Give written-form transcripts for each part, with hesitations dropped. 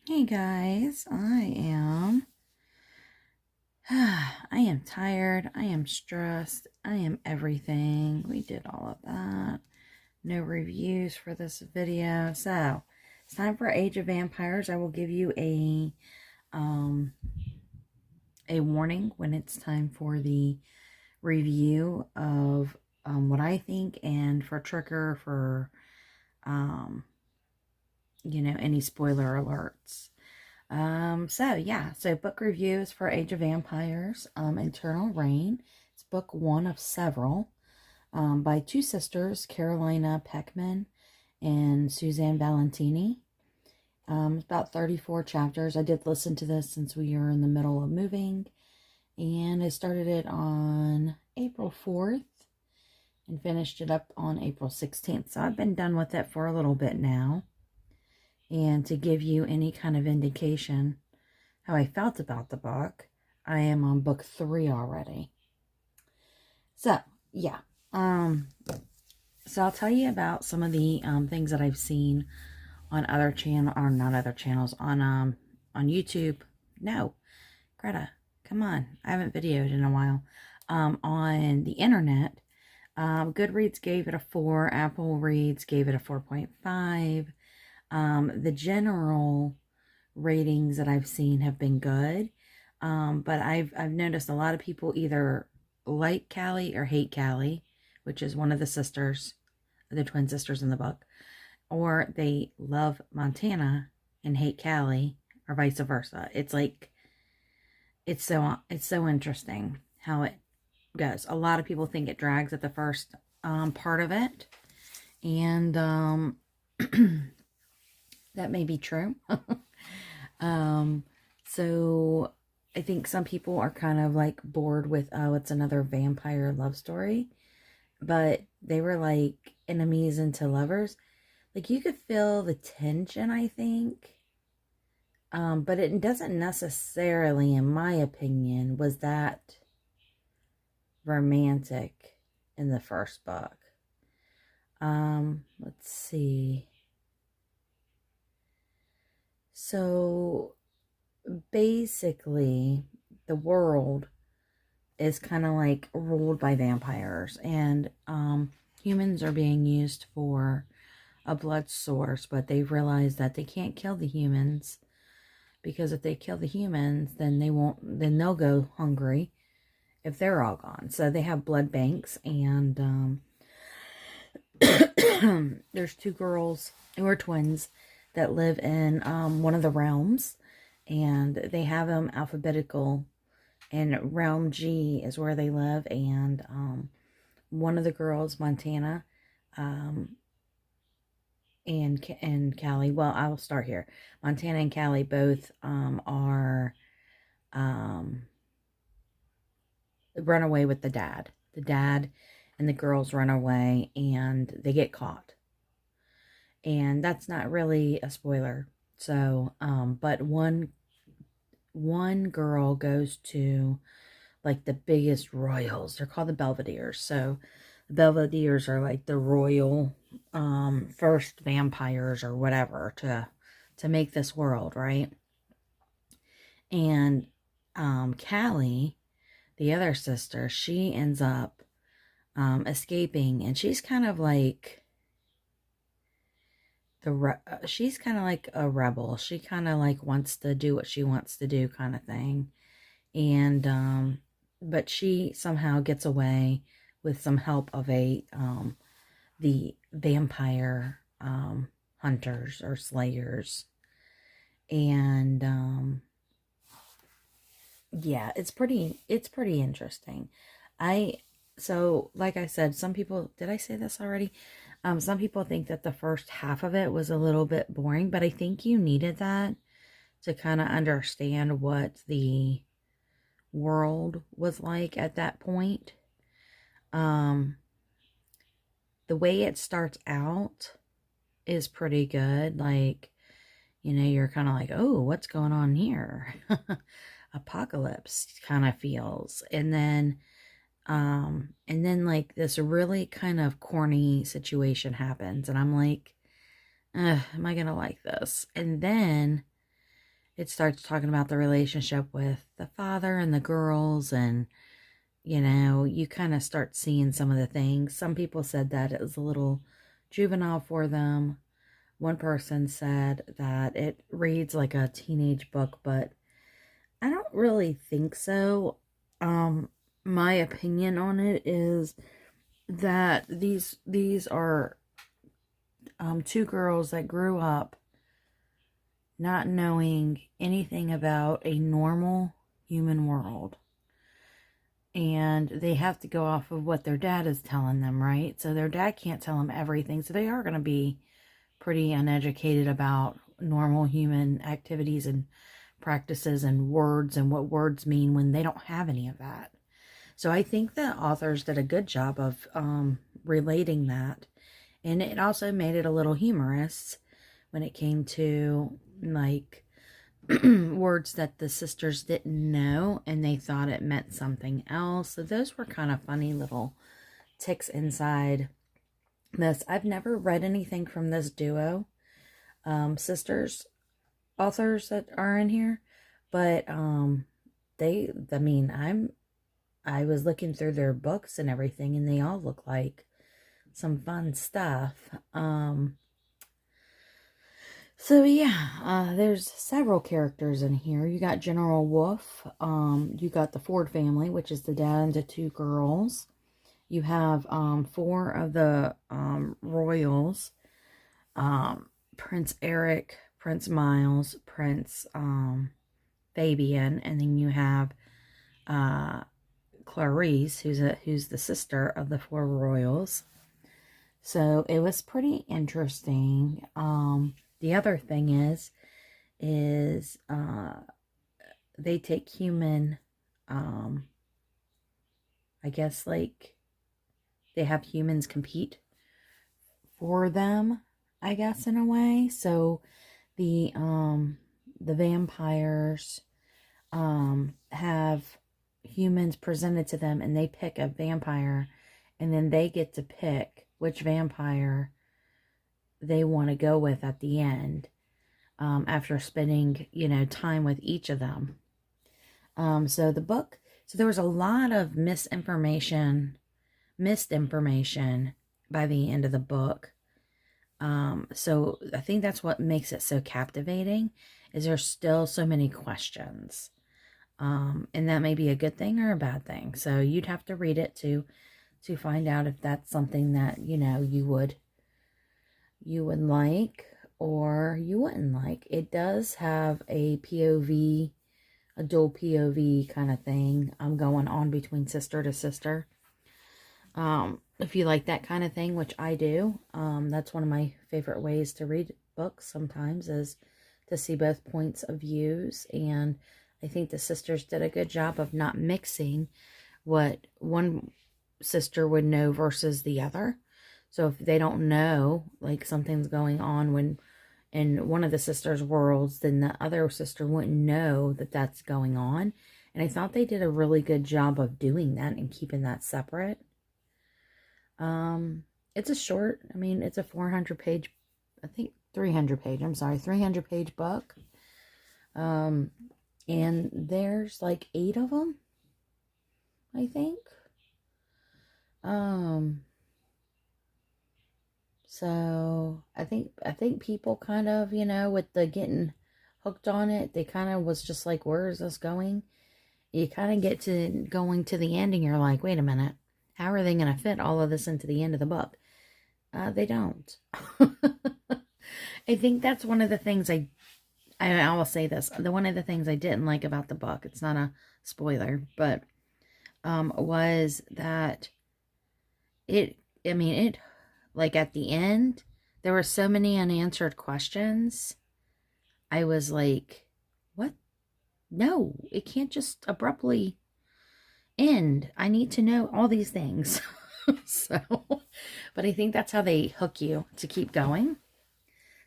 Hey guys, I am tired, I am stressed, I am everything. We did all of that. No reviews for this video. So, it's time for Age of Vampires. I will give you a warning when it's time for the review of what I think, and for trigger for um any spoiler alerts. So book reviews for Age of Vampires, Eternal Reign. It's book one of several, by two sisters, Carolina Peckman and Suzanne Valentini. It's about 34 chapters. I did listen to this since we are in the middle of moving, and I started it on April 4th and finished it up on April 16th. So I've been done with it for a little bit now. And to give you any kind of indication how I felt about the book, I am on book 3 already. So, yeah. So I'll tell you about some of the things that I've seen on other channel, or not other channels, on YouTube. No, Greta, come on. I haven't videoed in a while. On the internet, Goodreads gave it a 4. Apple Reads gave it a 4.5. The general ratings that I've seen have been good. But I've noticed a lot of people either like Callie or hate Callie, which is one of the sisters, the twin sisters in the book, or they love Montana and hate Callie, or vice versa. It's like it's so interesting how it goes. A lot of people think it drags at the first part of it, and that may be true. So I think some people are kind of like bored with, oh, it's another vampire love story. But they were like enemies into lovers. Like, you could feel the tension, I think. But it doesn't necessarily, in my opinion, was that romantic in the first book. Let's see. So basically, the world is kind of like ruled by vampires, and humans are being used for a blood source, but they've realized that they can't kill the humans, because if they kill the humans, then they'll go hungry if they're all gone. So they have blood banks, and there's two girls who are twins that live in one of the realms, and they have them alphabetical, and realm G is where they live. And one of the girls, Montana, and Callie, well, I'll start here. Montana and Callie both are run away with the dad. The dad and the girls run away, and they get caught. And that's not really a spoiler. So, but one girl goes to like the biggest royals. They're called the Belvederes. So the Belvederes are like the royal first vampires or whatever to make this world, right? And Callie, the other sister, she ends up escaping, and she's kind of like she's kind of like a rebel. She kind of like wants to do what she wants to do, kind of thing. And but she somehow gets away with some help of the vampire hunters or slayers. And yeah, it's pretty interesting. So like I said, some people, did I say this already? Some people think that the first half of it was a little bit boring, but I think you needed that to kind of understand what the world was like at that point. The way it starts out is pretty good. Like, you're kind of like, oh, what's going on here? Apocalypse kind of feels. And then like this really kind of corny situation happens, and I'm like, am I gonna like this? And then it starts talking about the relationship with the father and the girls, and you kind of start seeing some of the things. Some people said that it was a little juvenile for them. One person said that it reads like a teenage book, but I don't really think so. My opinion on it is that these are two girls that grew up not knowing anything about a normal human world. And they have to go off of what their dad is telling them, right? So their dad can't tell them everything. So they are going to be pretty uneducated about normal human activities and practices and words and what words mean when they don't have any of that. So I think the authors did a good job of relating that. And it also made it a little humorous when it came to, like, words that the sisters didn't know and they thought it meant something else. So those were kind of funny little ticks inside this. I've never read anything from this duo, sisters, authors that are in here, but I was looking through their books and everything, and they all look like some fun stuff. So yeah, there's several characters in here. You got General Wolf. You got the Ford family, which is the dad and the two girls. You have 4 of the royals. Prince Eric, Prince Miles, Prince Fabian, and then you have Clarice, who's the sister of the 4 royals. So it was pretty interesting. The other thing is they take human, I guess, like, they have humans compete for them, I guess, in a way. So the vampires have humans presented to them, and they pick a vampire, and then they get to pick which vampire they want to go with at the end, after spending, time with each of them. So there was a lot of missed information by the end of the book. So I think that's what makes it so captivating, is there's still so many questions. And that may be a good thing or a bad thing. So you'd have to read it to find out if that's something that, you would like or you wouldn't like. It does have a POV, a dual POV kind of thing going on between sister to sister. If you like that kind of thing, which I do, that's one of my favorite ways to read books sometimes, is to see both points of views. And I think the sisters did a good job of not mixing what one sister would know versus the other. So if they don't know, like, something's going on when in one of the sisters' worlds, then the other sister wouldn't know that that's going on. And I thought they did a really good job of doing that and keeping that separate. It's a short, it's a 400 page, I think 300 page book. And there's like 8 of them, I think. So I think people kind of, with the getting hooked on it, they kind of was just like, where is this going? You kind of get to going to the end and you're like, wait a minute, how are they going to fit all of this into the end of the book? They don't. I think that's one of the things I will say this. One of the things I didn't like about the book, it's not a spoiler, but was that it, like, at the end, there were so many unanswered questions. I was like, what? No, it can't just abruptly end. I need to know all these things. But I think that's how they hook you to keep going.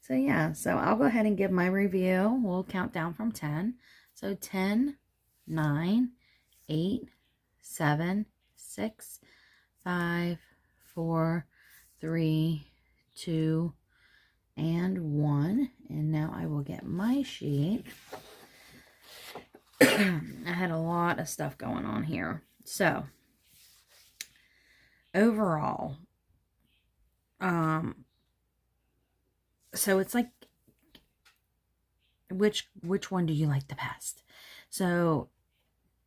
So yeah, so I'll go ahead and give my review. We'll count down from 10. So 10, 9, 8, 7, 6, 5, 4, 3, 2, and 1. And now I will get my sheet. I had a lot of stuff going on here. So, overall, so it's like, which one do you like the best? So,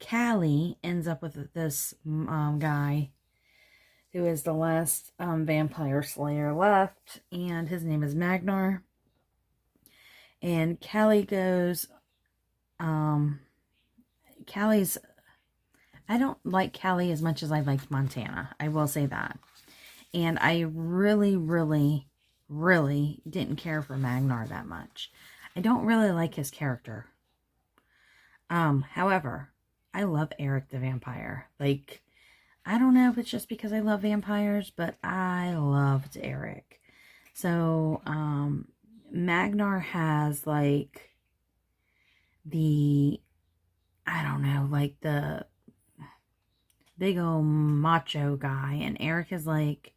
Callie ends up with this guy who is the last vampire slayer left, and his name is Magnar. And Callie goes, Callie's, I don't like Callie as much as I liked Montana. I will say that. And I really, really, really didn't care for Magnar that much. I don't really like his character. However, I love Eric the vampire. Like, I don't know if it's just because I love vampires, but I loved Eric. So, Magnar has, like, I don't know, like, the big old macho guy, and Eric is, like,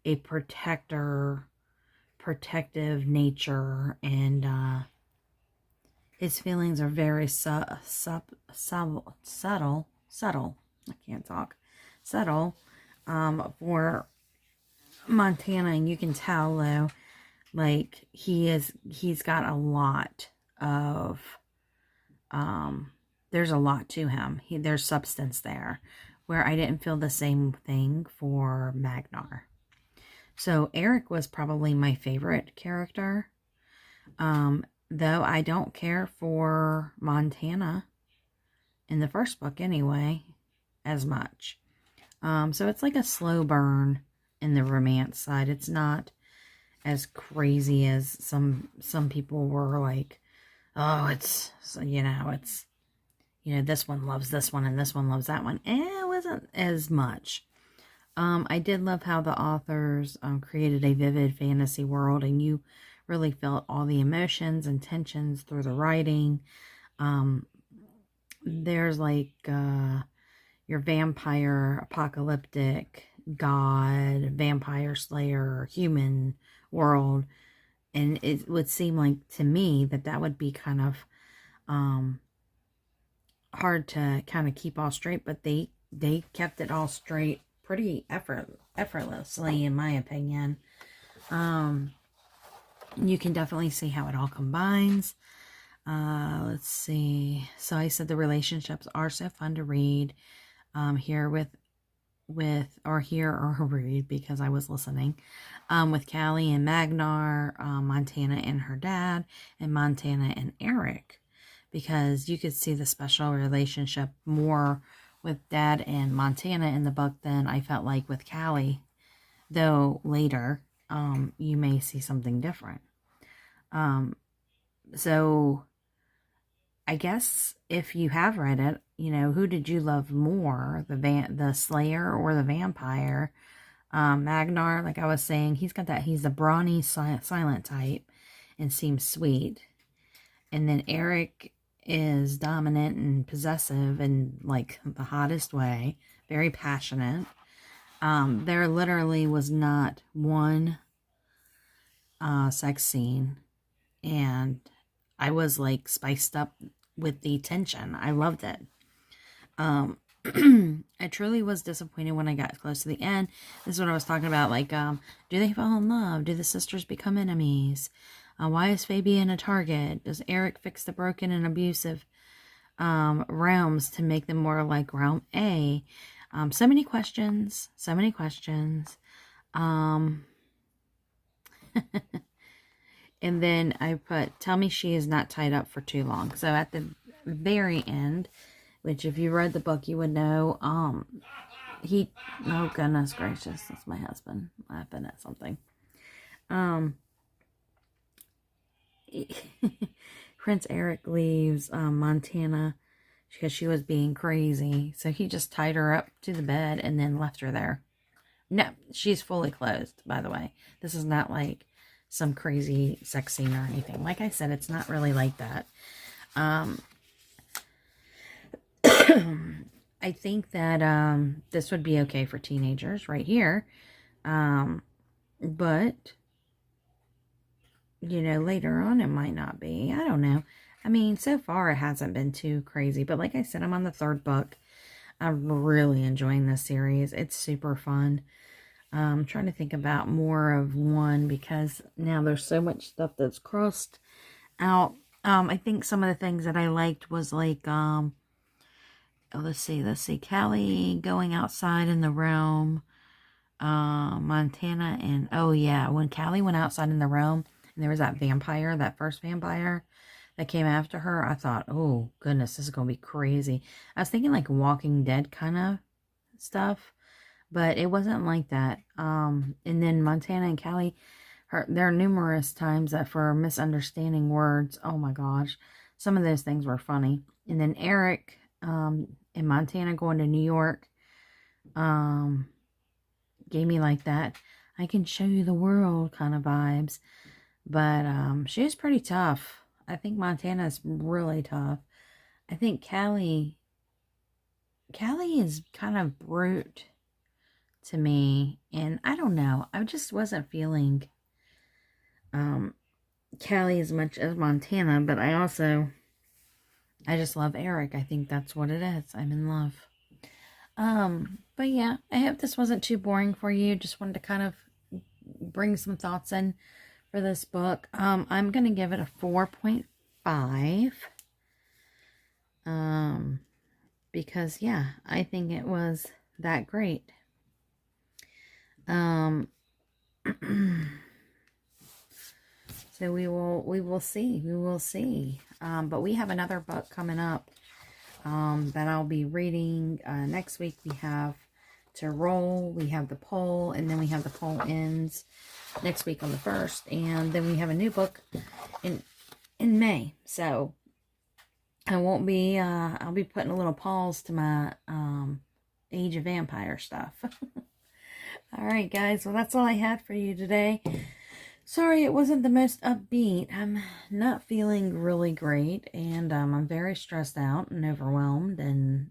a protective nature, and, his feelings are very subtle, I can't talk, subtle, for Montana, and you can tell, though, like, he's got a lot of, there's a lot to him. There's substance there, where I didn't feel the same thing for Magnar. So, Eric was probably my favorite character, though I don't care for Montana, in the first book anyway, as much. So it's like a slow burn in the romance side. It's not as crazy as some people were like, oh, it's, this one loves this one and this one loves that one. It wasn't as much. I did love how the authors created a vivid fantasy world, and you really felt all the emotions and tensions through the writing. There's like your vampire, apocalyptic, god, vampire slayer, human world, and it would seem like to me that would be kind of hard to kind of keep all straight, but they kept it all straight pretty effortlessly, in my opinion. You can definitely see how it all combines. Let's see. So I said the relationships are so fun to read. Here with read, because I was listening. With Callie and Magnar, Montana and her dad, and Montana and Eric, because you could see the special relationship more with Dad and Montana in the book than I felt like with Callie, though later you may see something different. So I guess if you have read it, who did you love more, the Slayer or the vampire? Magnar, like I was saying, he's the brawny, silent type and seems sweet. And then Eric is dominant and possessive in like the hottest way, very passionate. There literally was not one sex scene, and I was like spiced up with the tension. I loved it. I truly was disappointed when I got close to the end. This is what I was talking about. Like, do they fall in love? Do the sisters become enemies? Why is Fabian a target? Does Eric fix the broken and abusive realms to make them more like Realm A? So many questions. So many questions. And then I put, tell me she is not tied up for too long. So at the very end, which if you read the book, you would know, oh goodness gracious, that's my husband laughing at something. Prince Eric leaves Montana because she was being crazy. So he just tied her up to the bed and then left her there. No, she's fully clothed, by the way. This is not like some crazy sex scene or anything. Like I said, it's not really like that. I think that this would be okay for teenagers right here. But, later on it might not be. I don't know. I mean, so far it hasn't been too crazy. But like I said, I'm on the 3rd book. I'm really enjoying this series. It's super fun. I'm trying to think about more of one because now there's so much stuff that's crossed out. I think some of the things that I liked was like, oh, let's see, Callie going outside in the realm, Montana, and, oh yeah, when Callie went outside in the realm, and there was that vampire, that first vampire that came after her, I thought, oh, goodness, this is going to be crazy. I was thinking like Walking Dead kind of stuff, but it wasn't like that. And then Montana and Callie, there are numerous times that for misunderstanding words, oh my gosh, some of those things were funny. And then Eric, and Montana going to New York, gave me like that I can show you the world kind of vibes. But she was pretty tough. I think Montana's really tough. I think Callie is kind of brute to me, and I don't know. I just wasn't feeling Callie as much as Montana, but I just love Eric. I think that's what it is. I'm in love. But yeah, I hope this wasn't too boring for you. Just wanted to kind of bring some thoughts in for this book. I'm going to give it a 4.5. Because yeah, I think it was that great. So we will see. But we have another book coming up that I'll be reading next week. We have To Roll, we have The Poll, and then we have The Poll Ends next week on the 1st, and then we have a new book in May. So I won't be I'll be putting a little pause to my Age of Vampire stuff. All right, guys. Well, that's all I had for you today. Sorry it wasn't the most upbeat. I'm not feeling really great, and I'm very stressed out and overwhelmed, and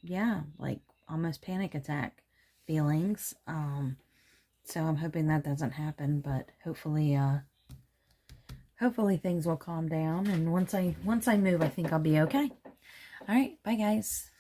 yeah, like almost panic attack feelings. So I'm hoping that doesn't happen, but hopefully things will calm down, and once I move, I think I'll be okay. All right, bye guys.